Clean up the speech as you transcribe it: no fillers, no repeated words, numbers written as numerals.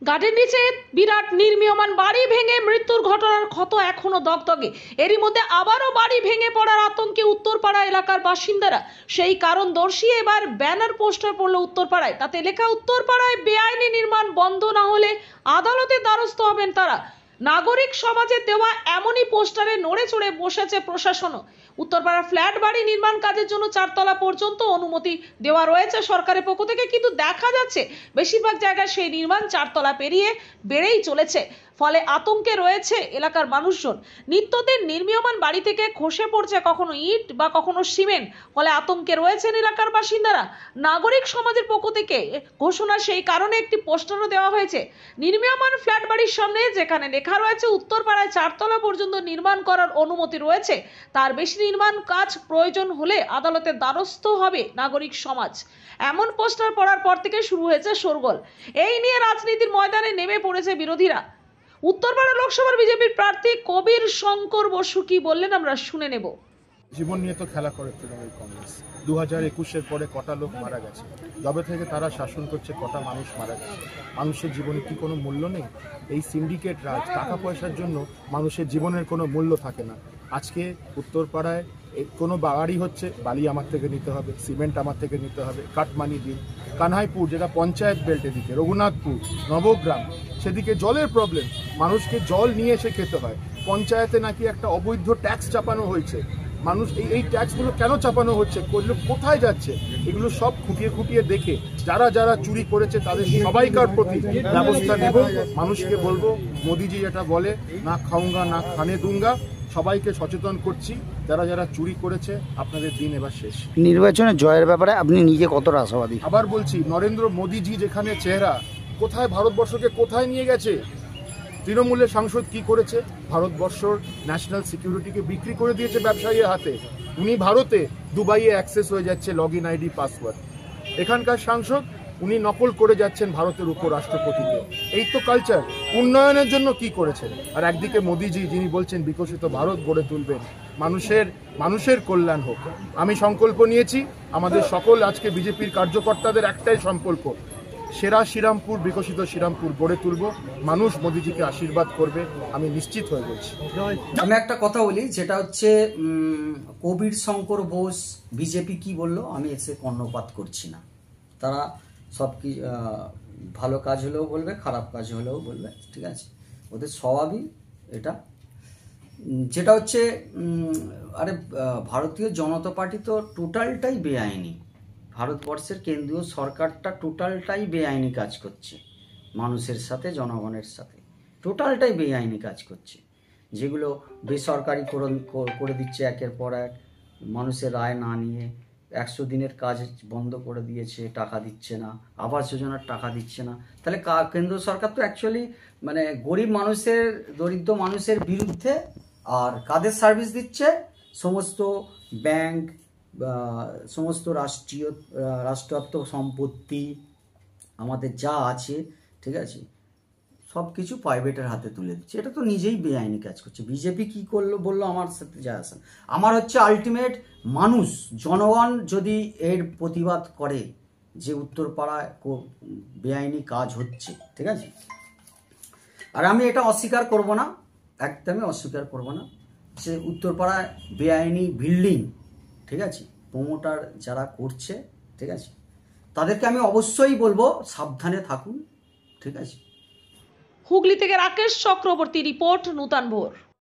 গার্ডের নিচে বিরাট নির্মীয়মান বাড়ি ভেঙে মৃত্যুর ঘটনার ক্ষত এখনো দগদগে। এরই মধ্যে আবারও বাড়ি ভেঙে পড়ার আতঙ্কে উত্তরপাড়া এলাকার বাসিন্দারা। সেই কারণ দর্শিয়ে এবার ব্যানার পোস্টার পড়লো উত্তরপাড়ায়। তাতে লেখা, উত্তরপাড়ায় বেআইনি নির্মাণ বন্ধ না হলে আদালতের দ্বারস্থ হবেন তারা। নাগরিক সমাজের দেওয়া এমনই পোস্টারে নড়ে চড়ে বসেছে প্রশাসনও। উত্তরপাড়ার ফ্ল্যাট বাড়ি নির্মাণ কাজের জন্য 4 তলা পর্যন্ত অনুমতি দেওয়া রয়েছে সরকারের পক্ষ থেকে, কিন্তু দেখা যাচ্ছে বেশিরভাগ জায়গায় সেই নির্মাণ 4 তলা পেরিয়ে বেড়েই চলেছে। ফলে আতঙ্কে রয়েছে এলাকার মানুষজন। নিত্যদিন নির্মীয়মান বাড়ি থেকে খসে পড়ছে কখনো ইট বা কখনো সিমেন্ট। ফলে আতঙ্কে রয়েছেন এলাকার বাসিন্দারা। নাগরিক সমাজের পক্ষ থেকে ঘোষণা, সেই কারণে একটি পোস্টারও দেওয়া হয়েছে নির্মীয়মান ফ্ল্যাট বাড়ির সামনে, যেখানে লেখা রয়েছে উত্তরপাড়ায় 4 তলা পর্যন্ত নির্মাণ করার অনুমতি রয়েছে। তার বেশি নির্মাণ কাজ প্রয়োজন হলে আদালতের দ্বারস্থ হবে নাগরিক সমাজ। এমন পোস্টার পড়ার পর থেকে শুরু হয়েছে শোরগোল। এই নিয়ে রাজনীতির ময়দানে নেমে পড়েছে বিরোধীরা। উত্তরপাড়া লোকসভার বিজেপির প্রার্থী কবির শঙ্কর বসু কি বললেন আমরা শুনে নেব। জীবন নিয়ে তো খেলা করে তৃণমূল কংগ্রেস। 2021-এর পরে কটা লোক মারা গেছে, যবে থেকে তারা শাসন করছে কটা মানুষ মারা গেছে। মানুষের জীবনে কি কোনো মূল্য নেই? এই সিন্ডিকেট রাজ, টাকা পয়সার জন্য মানুষের জীবনের কোনো মূল্য থাকে না। আজকে উত্তরপাড়ায় কোনো বাড়ি হচ্ছে, বালি আমার থেকে নিতে হবে, সিমেন্ট আমার থেকে নিতে হবে, কাটমানি দিন। কানহাইপুর, যেটা পঞ্চায়েত বেল্ট, এদিকে রঘুনাথপুর, নবগ্রাম, সেদিকে জলের প্রবলেম, মানুষকে জল নিয়ে এসে খেতে হয়। পঞ্চায়েতে নাকি একটা অবৈধ ট্যাক্স চাপানো হয়েছে। মানুষ এই ট্যাক্সগুলো কেন চাপানো হচ্ছে, করলে কোথায় যাচ্ছে, এগুলো সব খুঁটিয়ে খুঁটিয়ে দেখে যারা যারা চুরি করেছে তাদের সবাইকার প্রতি ব্যবস্থা নেব। মানুষকে বলবো, মোদিজি যেটা বলে, না খাউঙ্গা না খানে দুঙ্গা। সবাইকে সচেতন করছি, যারা যারা চুরি করেছে আপনাদের দিন এবার শেষ। নির্বাচনে জয়ের ব্যাপারে আপনি নিজে কতটা আশাবাদী? আবার বলছি, নরেন্দ্র মোদিজি যেখানে চেহারা, কোথায় ভারতবর্ষকে কোথায় নিয়ে গেছে। তৃণমূলের সাংসদ কি করেছে? ভারতবর্ষর ন্যাশনাল সিকিউরিটিকে বিক্রি করে দিয়েছে ব্যবসায়ীর হাতে। উনি ভারতে দুবাইয়ে অ্যাক্সেস হয়ে যাচ্ছে লগ ইন আইডি পাসওয়ার্ড। এখানকার সাংসদ উনি নকল করে যাচ্ছেন ভারতের উপরাষ্ট্রপতিকে। এই তো কালচার। উন্নয়নের জন্য কি করেছেন? আর একদিকে মোদিজি, যিনি বলছেন বিকশিত ভারত গড়ে তুলবেন, মানুষের কল্যাণ হোক। আমি সংকল্প নিয়েছি, আমাদের সকল আজকে বিজেপির কার্যকর্তাদের একটাই সংকল্প, সেরা শ্রীরামপুর, বিকশিত শ্রীরামপুর গড়ে তুলব। মানুষ মোদিজিকে আশীর্বাদ করবে, আমি নিশ্চিত হয়ে বলছি। আমি একটা কথা বলি, যেটা হচ্ছে কবির শঙ্কর বোস বিজেপি কি বললো, আমি এসে কর্ণপাত করছি না। তারা সব কি ভালো কাজ হলেও বলবে, খারাপ কাজ হলেও বলবে, ঠিক আছে, ওদের স্বভাবই এটা। যেটা হচ্ছে আরে ভারতীয় জনতা পার্টি তো টোটালটাই বেআইনি। ভারতবর্ষের কেন্দ্রীয় সরকারটা টোটালটাই বেআইনি কাজ করছে, মানুষের সাথে, জনগণের সাথে টোটালটাই বেআইনি কাজ করছে। যেগুলো বেসরকারিকরণ করে দিচ্ছে একের পর এক, মানুষের রায় না নিয়ে 100 দিনের কাজ বন্ধ করে দিয়েছে, টাকা দিচ্ছে না, আবাস যোজনার টাকা দিচ্ছে না। তাহলে কেন্দ্র সরকার তো অ্যাকচুয়ালি মানে গরিব মানুষের, দরিদ্র মানুষের বিরুদ্ধে। আর কাদের সার্ভিস দিচ্ছে? সমস্ত ব্যাংক, সমস্ত রাষ্ট্রায়ত্ত সম্পত্তি আমাদের যা আছে, ঠিক আছে, সব কিছু প্রাইভেটের হাতে তুলে দিচ্ছে। এটা তো নিজেই বেআইনি কাজ করছে। বিজেপি কি করলো বললো আমার সাথে যায় আসে না। আমার হচ্ছে আলটিমেট মানুষ, জনগণ যদি এর প্রতিবাদ করে যে উত্তরপাড়ায় বেআইনি কাজ হচ্ছে, ঠিক আছে, আর আমি এটা অস্বীকার করব না, একদমই অস্বীকার করব না যে উত্তরপাড়ায় বেআইনি বিল্ডিং, ঠিক আছে, প্রমোটার যারা করছে, ঠিক আছে, তাদেরকে আমি অবশ্যই বলবো সাবধানে থাকুন, ঠিক আছে। হুগলি থেকে রাকেশ চক্রবর্তী রিপোর্ট, নূতন ভোর।